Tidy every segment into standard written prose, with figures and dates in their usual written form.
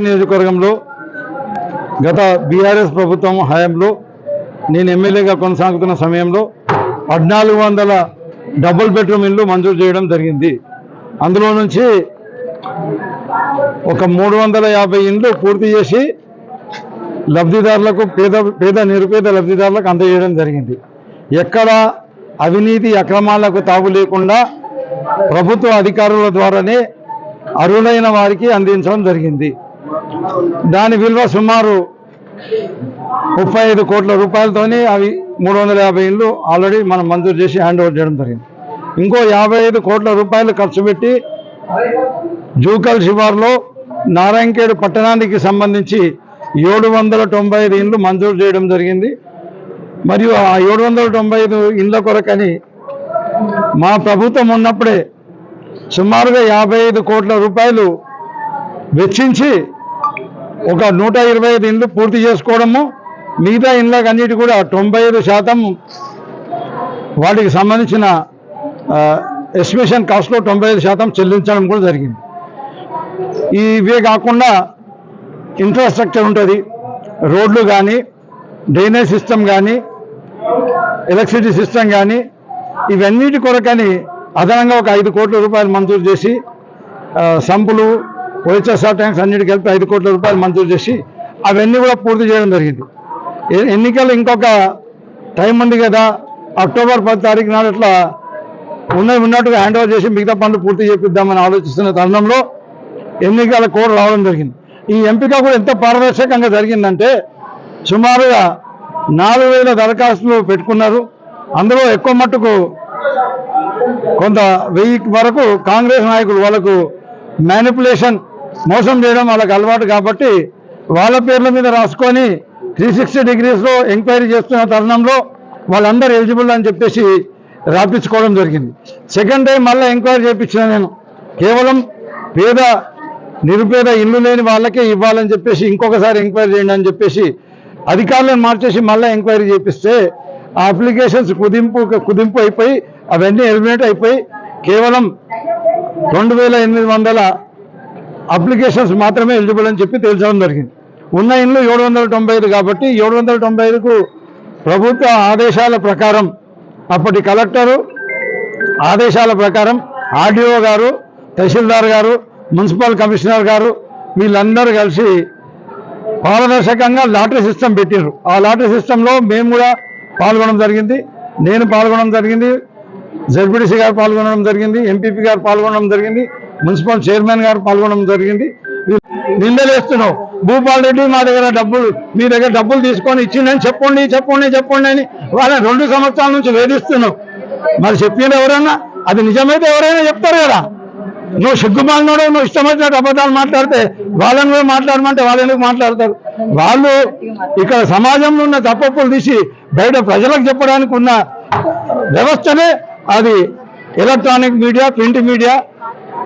నియోజకవర్గంలో గత బీఆర్ఎస్ ప్రభుత్వం హయాంలో నేను ఎమ్మెల్యేగా కొనసాగుతున్న సమయంలో 1400 డబుల్ బెడ్రూమ్ ఇల్లు మంజూరు చేయడం జరిగింది. అందులో నుంచి ఒక 350 ఇండ్లు పూర్తి చేసి లబ్ధిదారులకు పేద నిరుపేద లబ్ధిదారులకు అందజేయడం జరిగింది. ఎక్కడ అవినీతి అక్రమాలకు తావు లేకుండా ప్రభుత్వ అధికారుల ద్వారానే అర్హులైన వారికి అందించడం జరిగింది. దాని విలువ సుమారు 35 కోట్ల రూపాయలతోనే అవి 350 ఇండ్లు ఆల్రెడీ మనం మంజూరు చేసి హ్యాండ్ ఓవర్ చేయడం జరిగింది. ఇంకో 55 కోట్ల రూపాయలు ఖర్చు పెట్టి జూకల్ శివార్లో నారాయణఖేడ్ పట్టణానికి సంబంధించి 795 ఇండ్లు మంజూరు చేయడం జరిగింది. మరియు ఆ 795 ఇండ్ల కొరకని మా ప్రభుత్వం ఉన్నప్పుడే సుమారుగా 55 కోట్ల రూపాయలు వెచ్చించి ఒక 125 ఇండ్లు పూర్తి చేసుకోవడము, మిగతా ఇండ్లకు అన్నిటి కూడా 95% వాటికి సంబంధించిన ఎస్టిమేషన్ కాస్ట్లో 95% చెల్లించడం కూడా జరిగింది. ఇవే కాకుండా ఇన్ఫ్రాస్ట్రక్చర్ ఉంటుంది, రోడ్లు కానీ, డ్రైనేజ్ సిస్టమ్ కానీ, ఎలక్ట్రిసిటీ సిస్టమ్ కానీ, ఇవన్నిటి కొరకని అదనంగా ఒక 5 కోట్ల రూపాయలు మంజూరు చేసి సంపులు OHSR ట్యాంక్స్ అన్నిటి కలిపి 5 కోట్ల రూపాయలు మంజూరు చేసి అవన్నీ కూడా పూర్తి చేయడం జరిగింది. ఎన్నికలు ఇంకొక టైం ఉంది కదా, అక్టోబర్ 10 తారీఖు నాడు అట్లా ఉన్నట్టుగా హ్యాండ్ ఓవర్ చేసి మిగతా పనులు పూర్తి చేపిద్దామని ఆలోచిస్తున్న తరుణంలో ఎన్నికల కోడ్ రావడం జరిగింది. ఈ ఎంపిక కూడా ఎంత పారదర్శకంగా జరిగిందంటే సుమారుగా 4000 దరఖాస్తులు పెట్టుకున్నారు. అందులో ఎక్కువ మట్టుకు కొంత 1000 వరకు కాంగ్రెస్ నాయకులు వాళ్ళకు మ్యానిపులేషన్ మోసం చేయడం వాళ్ళకి అలవాటు కాబట్టి వాళ్ళ పేర్ల మీద రాసుకొని 360 డిగ్రీస్లో ఎంక్వైరీ చేస్తున్న తరుణంలో వాళ్ళందరూ ఎలిజిబుల్ అని చెప్పేసి రాపించుకోవడం జరిగింది. సెకండ్ టైం మళ్ళీ ఎంక్వైరీ చేయించిన నేను కేవలం పేద నిరుపేద ఇల్లు లేని వాళ్ళకే ఇవ్వాలని చెప్పేసి ఇంకొకసారి ఎంక్వైరీ చేయండి అని చెప్పేసి అధికారులను మార్చేసి మళ్ళీ ఎంక్వైరీ చేపిస్తే ఆ అప్లికేషన్స్ కుదింపు అయిపోయి అవన్నీ ఎలిమినేట్ అయిపోయి కేవలం 2800 అప్లికేషన్స్ మాత్రమే ఎలిజిబుల్ అని చెప్పి తేల్చడం జరిగింది. ఉన్న ఇండ్లు 795 కాబట్టి 795కు ప్రభుత్వ ఆదేశాల ప్రకారం అప్పటి కలెక్టరు ఆదేశాల ప్రకారం ఆర్డీఓ గారు, తహసీల్దార్ గారు, మున్సిపల్ కమిషనర్ గారు వీళ్ళందరూ కలిసి పారదర్శకంగా లాటరీ సిస్టమ్ పెట్టారు. ఆ లాటరీ సిస్టంలో మేము కూడా పాల్గొనడం జరిగింది, నేను పాల్గొనడం జరిగింది, జెడ్పీటీసీ గారు పాల్గొనడం జరిగింది, ఎంపీపీ గారు పాల్గొనడం జరిగింది, మున్సిపల్ చైర్మన్ గారు పాల్గొనడం జరిగింది. నిందలేస్తున్నావు భూపాల్ రెడ్డి మా దగ్గర మీ దగ్గర డబ్బులు తీసుకొని ఇచ్చిందని చెప్పండి అని వాళ్ళని 2 సంవత్సరాల నుంచి వేధిస్తున్నావు. మరి చెప్పింది ఎవరన్నా? అది నిజమైతే ఎవరైనా చెప్తారు కదా. నువ్వు సిగ్గుమాలినోడు, నువ్వు ఇష్టం వచ్చినట్టు అబద్ధాలు మాట్లాడితే వాళ్ళని కూడా మాట్లాడమంటే వాళ్ళు ఎందుకు మాట్లాడతారు? వాళ్ళు ఇక్కడ సమాజంలో ఉన్న తప్పులు తీసి బయట ప్రజలకు చెప్పడానికి ఉన్న వ్యవస్థనే అది ఎలక్ట్రానిక్ మీడియా, ప్రింట్ మీడియా,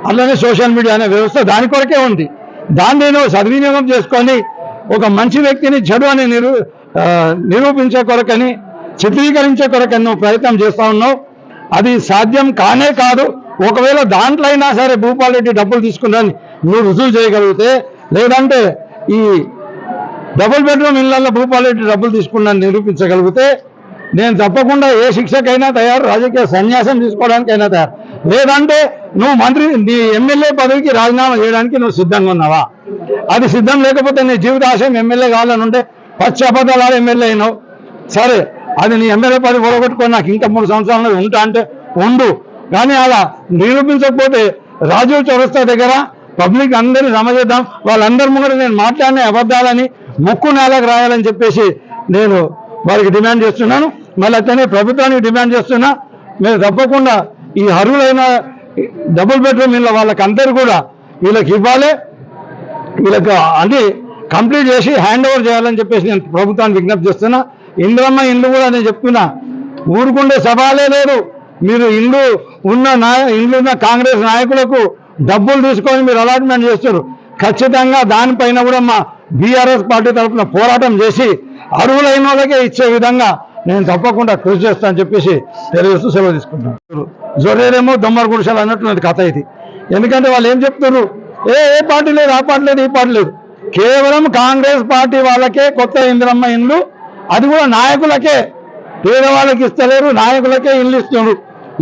అలానే సోషల్ మీడియా అనే వ్యవస్థ దాని కొరకే ఉంది. దాన్ని నేను సద్వినియోగం చేసుకొని ఒక మంచి వ్యక్తిని చెడు అని నిరూపించే కొరకని, చిత్రీకరించే కొరకని నువ్వు ప్రయత్నం చేస్తూ ఉన్నావు. అది సాధ్యం కానే కాదు. ఒకవేళ దాంట్లో అయినా సరే భూపాల్ రెడ్డి డబ్బులు తీసుకున్నాను నువ్వు రుజువు చేయగలిగితే, లేదంటే ఈ డబుల్ బెడ్రూమ్ ఇళ్లలో భూపాల్ రెడ్డి డబ్బులు తీసుకున్నాను నిరూపించగలిగితే నేను తప్పకుండా ఏ శిక్షకైనా తయారు, రాజకీయ సన్యాసం తీసుకోవడానికైనా తయారు. లేదంటే నువ్వు నీ ఎమ్మెల్యే పదవికి రాజీనామా చేయడానికి నువ్వు సిద్ధంగా ఉన్నావా? అది సిద్ధం లేకపోతే నీ జీవితాశయం ఎమ్మెల్యే కావాలని ఉంటే పచ్చి అబద్ధాలు ఎమ్మెల్యే అయినావు. సరే, అది నీ ఎమ్మెల్యే పదవి పొడగొట్టుకొని నాకు ఇంకా 3 సంవత్సరాలు ఉంటా అంటే ఉండు. కానీ అలా నిరూపించకపోతే రాజీవ్ చౌరస్తా దగ్గర పబ్లిక్ అందరినీ జమ చేద్దాం, వాళ్ళందరి ముందు నేను మాట్లాడిన అబద్ధాలని ముక్కు నేలకు రాయాలని చెప్పేసి నేను వారికి డిమాండ్ చేస్తున్నాను. మళ్ళీ అతనే ప్రభుత్వానికి డిమాండ్ చేస్తున్నా. మీరు తప్పకుండా ఈ అర్హులైన డబుల్ బెడ్రూమ్ ఇళ్ళ వాళ్ళకందరూ కూడా వీళ్ళకి ఇవ్వాలి, వీళ్ళకి అన్ని కంప్లీట్ చేసి హ్యాండ్ ఓవర్ చేయాలని చెప్పేసి నేను ప్రభుత్వానికి విజ్ఞప్తి చేస్తున్నా. ఇంద్రమ్మ ఇండ్లు కూడా నేను చెప్తున్నా, ఊరుకుండే సవాలే లేదు. మీరు ఇండ్లు ఉన్న కాంగ్రెస్ నాయకులకు డబ్బులు తీసుకొని మీరు అలాట్మెంట్ చేస్తారు. ఖచ్చితంగా దానిపైన కూడా మా బీఆర్ఎస్ పార్టీ తరఫున పోరాటం చేసి అర్హులైన వాళ్ళకే ఇచ్చే విధంగా నేను తప్పకుండా కృషి చేస్తానని చెప్పేసి తెలియజేస్తూ సెలవు తీసుకుంటాను. జొర్రేరేమో దొమ్మర గుడిసెలు అన్నట్టు కథ ఇది. ఎందుకంటే వాళ్ళు ఏం చెప్తున్నారు, ఏ పార్టీ లేదు, ఆ పార్టీ లేదు, ఈ పార్టీ లేదు. కేవలం కాంగ్రెస్ పార్టీ వాళ్ళకే కొత్త ఇందిరమ్మ ఇండ్లు, అది కూడా నాయకులకే. పేదవాళ్ళకి ఇస్తలేరు, నాయకులకే ఇల్లు ఇస్తున్నారు,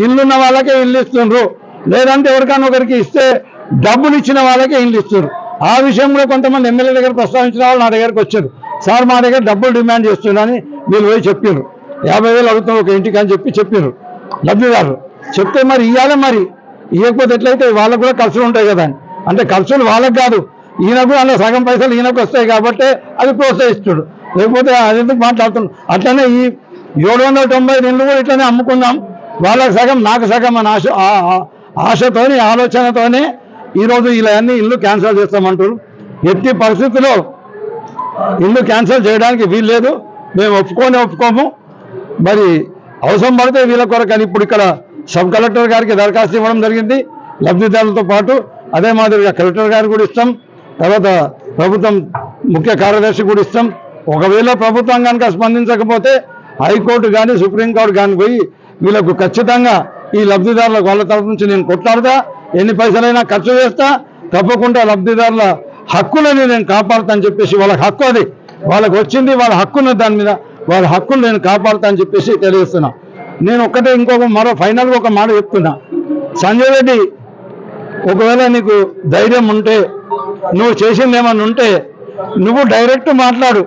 ఇల్లున్న వాళ్ళకే ఇల్లు ఇస్తున్నారు. లేదంటే ఎవరికైనా ఒకరికి ఇస్తే డబ్బులు ఇచ్చిన వాళ్ళకే ఇల్లు ఇస్తున్నారు. ఆ విషయంలో కొంతమంది ఎమ్మెల్యే దగ్గర ప్రస్తావించిన వాళ్ళు నా దగ్గరకు వచ్చారు. సార్ మా దగ్గర డబ్బులు డిమాండ్ చేస్తున్నారని వీళ్ళు పోయి చెప్పారు. 50,000 అవుతుంది ఒక ఇంటికి అని చెప్పారు లబ్ధిదారులు. చెప్తే మరి ఇవ్వాలి, మరి ఇవ్వకపోతే ఎట్లయితే వాళ్ళకు కూడా ఖర్చులు ఉంటాయి కదా. అంటే ఖర్చులు వాళ్ళకి కాదు, ఈయనకు అందులో సగం పైసలు ఈయనకు వస్తాయి కాబట్టి అది ప్రోత్సహిస్తుడు. లేకపోతే అది ఎందుకు మాట్లాడుతున్నాడు. అట్లనే ఈ 790 ఇళ్ళు కూడా ఇట్లనే అమ్ముకుందాం, వాళ్ళకి సగం నాకు సగం అని ఆశతోని ఆలోచనతోనే ఈరోజు ఇలా అన్ని ఇల్లు క్యాన్సిల్ చేస్తామంటారు. ఎట్టి పరిస్థితుల్లో ఇల్లు క్యాన్సిల్ చేయడానికి వీల్లేదు, మేము ఒప్పుకోము. మరి అవసరం పడితే వీళ్ళ కొరకు అని ఇప్పుడు ఇక్కడ సబ్ కలెక్టర్ గారికి దరఖాస్తు ఇవ్వడం జరిగింది లబ్ధిదారులతో పాటు. అదే మాదిరిగా కలెక్టర్ గారికి కూడా ఇస్తాం, తర్వాత ప్రభుత్వం ముఖ్య కార్యదర్శి కూడా ఇస్తాం. ఒకవేళ ప్రభుత్వం కనుక స్పందించకపోతే హైకోర్టు కానీ సుప్రీంకోర్టు కానీ పోయి వీళ్ళకు ఖచ్చితంగా ఈ లబ్ధిదారులకు వాళ్ళ తరఫు నుంచి నేను కొట్లాడతా, ఎన్ని పైసలైనా ఖర్చు చేస్తా, తప్పకుండా లబ్ధిదారుల హక్కులని నేను కాపాడుతా అని చెప్పేసి, వాళ్ళకి హక్కు అది వాళ్ళకి వచ్చింది, వాళ్ళ హక్కున్నది, దాని మీద వాళ్ళ హక్కులు నేను కాపాడుతా అని చెప్పేసి తెలియజేస్తున్నా. నేను ఒక్కటే మరో ఫైనల్గా ఒక మాట చెప్తున్నా. సంజయ్ రెడ్డి, ఒకవేళ నీకు ధైర్యం ఉంటే, నువ్వు చేసింది ఏమన్నా ఉంటే నువ్వు డైరెక్ట్ మాట్లాడు.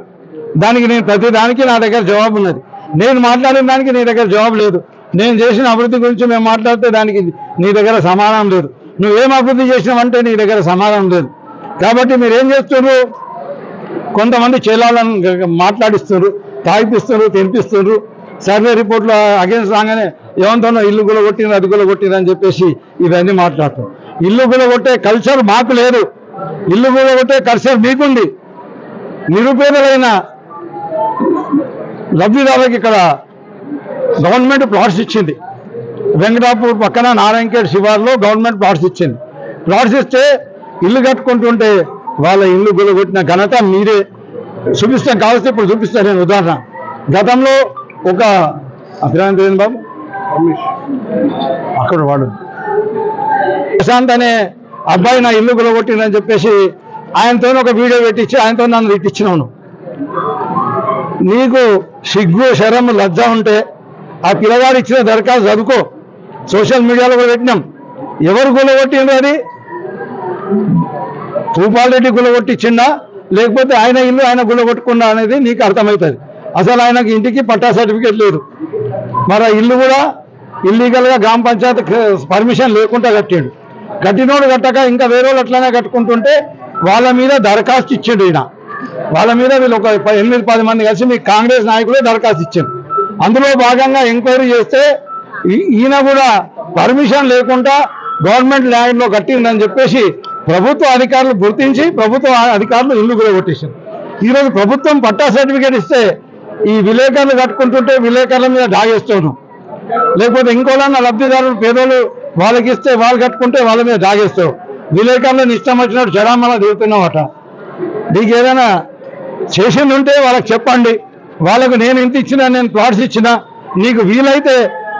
దానికి నేను ప్రతి దానికి నా దగ్గర జవాబు ఉన్నది. నేను మాట్లాడిన దానికి నీ దగ్గర జవాబు లేదు. నేను చేసిన అభివృద్ధి గురించి మేము మాట్లాడితే దానికి నీ దగ్గర సమాధానం లేదు. నువ్వేం అభివృద్ధి చేసినావంటే నీ దగ్గర సమాధానం లేదు. కాబట్టి మీరేం చేస్తున్నారు, కొంతమంది చేలాలను మాట్లాడిస్తున్నారు, తాగిపిస్తున్నారు, తినిపిస్తున్నారు. సర్వే రిపోర్ట్లో అగేన్స్ రాగానే ఏమంటున్నా ఇల్లు గులగొట్టిన అది గులగొట్టిన అని చెప్పేసి ఇవన్నీ మాట్లాడుతారు. ఇల్లు గులగొట్టే కల్చర్ మాకు లేదు, ఇల్లు గులగొట్టే కల్చర్ మీకుంది. నిరుపేదలైన లబ్ధిదారులకు ఇక్కడ గవర్నమెంట్ ప్లాట్స్ ఇచ్చింది. వెంకటాపూర్ పక్కన నారాయణఖేడ్ శివార్లో గవర్నమెంట్ ప్లాట్స్ ఇచ్చింది. ప్లాట్స్ ఇస్తే ఇల్లు కట్టుకుంటుంటే వాళ్ళ ఇల్లు గులగొట్టిన ఘనత మీరే. చూపిస్తాను, కావస్తే ఇప్పుడు చూపిస్తాను నేను ఉదాహరణ. గతంలో ఒక అభిరాంత్ బాబు అక్కడ వాడు ప్రశాంత్ అనే అబ్బాయి నా ఇల్లు గులగొట్టిందని చెప్పేసి ఆయనతో ఒక వీడియో పెట్టించి ఆయనతో నన్ను తిట్టించినాను. నీకు సిగ్గు శరము లజ్జ ఉంటే ఆ పిల్లగాడు ఇచ్చిన దరఖాస్తు చదువుకో. సోషల్ మీడియాలో కూడా పెట్టినాం. ఎవరు గులగొట్టిండ్రు, అది భూపాల్ రెడ్డి గులగొట్టించిందా లేకపోతే ఆయన ఇల్లు ఆయన గులగొట్టుకున్నా అనేది నీకు అర్థమవుతుంది. అసలు ఆయనకి ఇంటికి పట్టా సర్టిఫికేట్ లేదు, మరి ఆ ఇల్లు కూడా ఇల్లీగల్గా గ్రామ పంచాయతీ పర్మిషన్ లేకుండా కట్టిండు. కట్టినోడు కట్టక ఇంకా వేరే వాళ్ళు అట్లనే కట్టుకుంటుంటే వాళ్ళ మీద దరఖాస్తు ఇచ్చిండు ఈయన. వాళ్ళ మీద వీళ్ళు ఒక 8-10 మంది కలిసి మీ కాంగ్రెస్ నాయకులే దరఖాస్తు ఇచ్చిండు. అందులో భాగంగా ఎంక్వైరీ చేస్తే ఈయన కూడా పర్మిషన్ లేకుండా గవర్నమెంట్ ల్యాండ్లో కట్టిందని చెప్పేసి ప్రభుత్వ అధికారులు గుర్తించి ప్రభుత్వ అధికారులు ఇల్లు కూడా కొట్టేశారు. ఈరోజు ప్రభుత్వం పట్టా సర్టిఫికేట్ ఇస్తే ఈ విలేకరులు కట్టుకుంటుంటే విలేకరుల మీద దాగేస్తున్నారు. లేకపోతే ఇంకోలన్నా లబ్ధిదారులు పేదోళ్ళు వాళ్ళకి ఇస్తే వాళ్ళు కట్టుకుంటే వాళ్ళ మీద దాగేస్తావు. విలేకరులను ఇష్టం వచ్చినట్టు జడామలా దిగుతున్నావట. నీకు ఏదైనా చేసింది ఉంటే వాళ్ళకి చెప్పండి. వాళ్ళకు నేను ఇంత ఇచ్చినా, నేను ప్లాట్స్ ఇచ్చినా, నీకు వీలైతే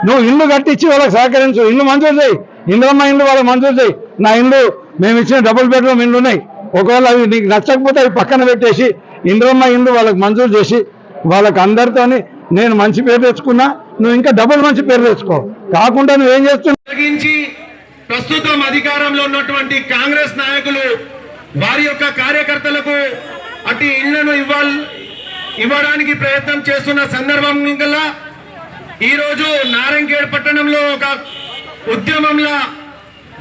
నువ్వు ఇల్లు కట్టించి వాళ్ళకి సహకరించు. ఇల్లు మంజూరు చేయి, ఇంద్రమ్మ ఇల్లు వాళ్ళకి మంజూరు చేయి. నా ఇల్లు మేము ఇచ్చిన డబుల్ బెడ్రూమ్ ఇల్లు ఉన్నాయి, ఒకవేళ అవి నీకు నచ్చకపోతే అవి పక్కన పెట్టేసి ఇంద్రమ్మ ఇల్లు వాళ్ళకి మంజూరు చేసి వాళ్ళకి అందరితోని నేను మంచి పేరు తెచ్చుకున్నా, నువ్వు ఇంకా డబుల్ మంచి పేరు తెచ్చుకో. కాకుండా నువ్వేం చేస్తున్నావు. ప్రస్తుతం అధికారంలో ఉన్నటువంటి కాంగ్రెస్ నాయకులు వారి యొక్క కార్యకర్తలకు అటు ఇళ్లను ఇవ్వడానికి ప్రయత్నం చేస్తున్న సందర్భంగా ఈరోజు నారాయణఖేడ్ పట్టణంలో ఒక ఉద్యమంలో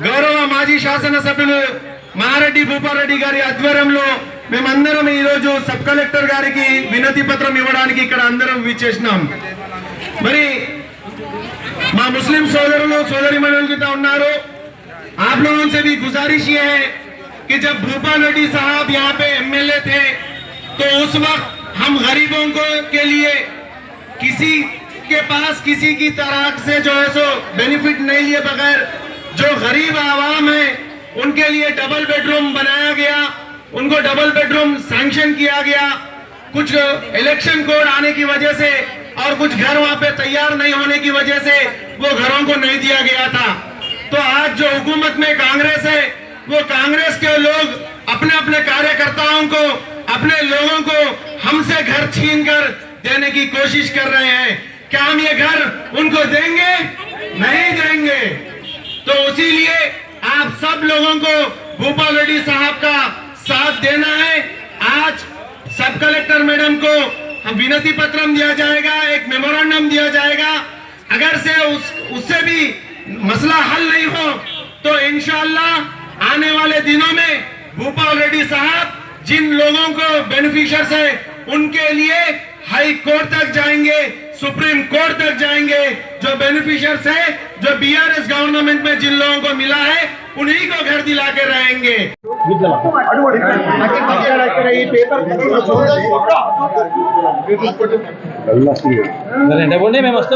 గౌరవ మాజీ శాసనసభ్యులు మారెడ్డి భూపాల్ రెడ్డి గారి ఆధ్వర్యంలో మేమందరం ఈరోజు సబ్ కలెక్టర్ గారికి వినతి పత్రం ఇవ్వడానికి ఇక్కడ అందరం విచ్చేసినాం. మరి మా ముస్లిం సోదరులు సోదరిమణులు ఉన్నారు. आप लोगों से भी गुजारिश ये है कि जब भूपाल रेड्डी साहब यहाँ पे एमएलए थे तो उस वक्त हम गरीबों को के लिए किसी के पास किसी की तरह से जो है सो बेनिफिट नहीं लिए बगैर जो गरीब आवाम है उनके लिए डबल बेडरूम बनाया गया, उनको डबल बेडरूम सैंक्शन किया गया। कुछ इलेक्शन कोड आने की वजह से और कुछ घर वहां पे तैयार नहीं होने की वजह से वो घरों को नहीं दिया गया था। तो आज जो हुकूमत में कांग्रेस है वो कांग्रेस के लोग अपने अपने कार्यकर्ताओं को, अपने लोगों को हमसे घर छीनकर देने की कोशिश कर रहे हैं। क्या हम ये घर उनको देंगे? नहीं देंगे। तो इसीलिए आप सब लोगों को भूपाल रेड्डी साहब का साथ देना है। आज सब कलेक्टर मैडम को हम विनती पत्रम दिया जाएगा, एक मेमोरेंडम दिया जाएगा। अगर से उससे भी मसला हल नहीं हो तो इंशाअल्लाह आने वाले दिनों में भूपाल रेड्डी साहब जिन लोगों को बेनिफिशियर्स है उनके लिए हाई कोर्ट तक जाएंगे, सुप्रीम कोर्ट तक जाएंगे। जो बेनिफिशियर्स है, जो बीआरएस गवर्नमेंट में जिन लोगों को मिला है उन्हीं को घर दिला के रहेंगे। बोलने में मस्त